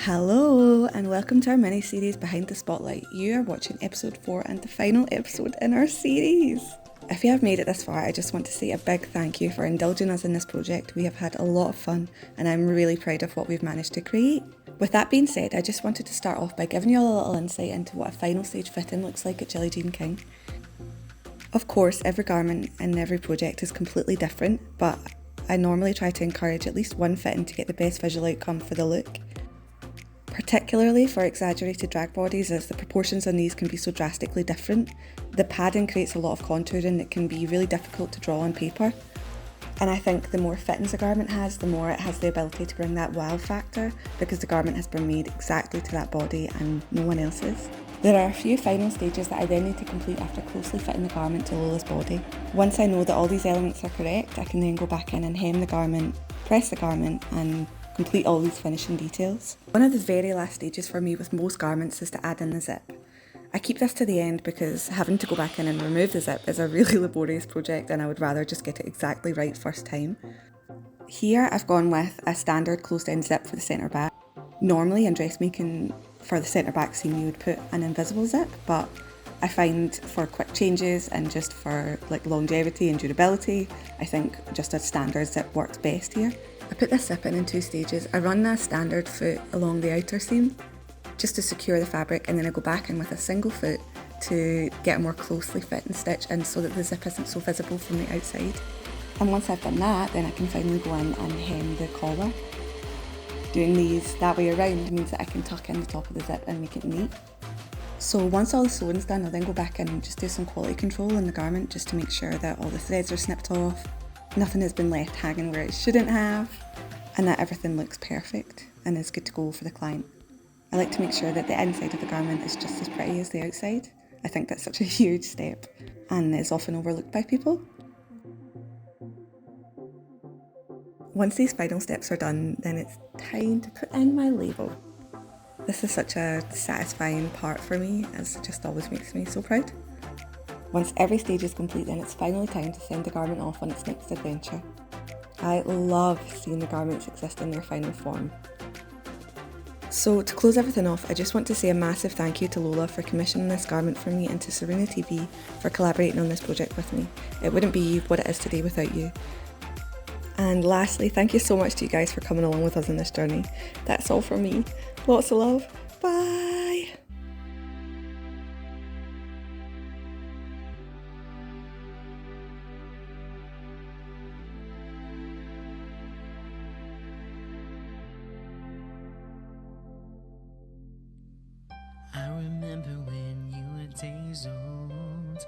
Hello and welcome to our mini-series Behind the Spotlight. You are watching episode 4 and the final episode in our series. If you have made it this far, I just want to say a big thank you for indulging us in this project. We have had a lot of fun and I'm really proud of what we've managed to create. With that being said, I just wanted to start off by giving you a little insight into what a final stage fitting looks like at Gillie Jean King. Of course, every garment and every project is completely different, but I normally try to encourage at least one fitting to get the best visual outcome for the look. Particularly for exaggerated drag bodies, as the proportions on these can be so drastically different. The padding creates a lot of contouring that can be really difficult to draw on paper. And I think the more fittings a garment has, the more it has the ability to bring that wow factor, because the garment has been made exactly to that body and no one else's. There are a few final stages that I then need to complete after closely fitting the garment to Lola's body. Once I know that all these elements are correct, I can then go back in and hem the garment, press the garment and complete all these finishing details. One of the very last stages for me with most garments is to add in the zip. I keep this to the end because having to go back in and remove the zip is a really laborious project and I would rather just get it exactly right first time. Here I've gone with a standard closed end zip for the centre back. Normally in dressmaking for the centre back seam you would put an invisible zip, but I find for quick changes and just for longevity and durability, I think just a standard zip works best here. I put this zip in 2 stages. I run a standard foot along the outer seam just to secure the fabric, and then I go back in with a single foot to get a more closely fitting stitch in so that the zip isn't so visible from the outside. And once I've done that, then I can finally go in and hem the collar. Doing these that way around means that I can tuck in the top of the zip and make it neat. So once all the sewing's done, I'll then go back in and just do some quality control in the garment just to make sure that all the threads are snipped off, nothing has been left hanging where it shouldn't have, and that everything looks perfect and is good to go for the client. I like to make sure that the inside of the garment is just as pretty as the outside. I think that's such a huge step and is often overlooked by people. Once these final steps are done, then it's time to put in my label. This is such a satisfying part for me, as it just always makes me so proud. Once every stage is complete, then it's finally time to send the garment off on its next adventure. I love seeing the garments exist in their final form. So to close everything off, I just want to say a massive thank you to Lola for commissioning this garment for me and to Serena TV for collaborating on this project with me. It wouldn't be what it is today without you. And lastly, thank you so much to you guys for coming along with us on this journey. That's all from me. Lots of love. Bye! I remember when you were days old.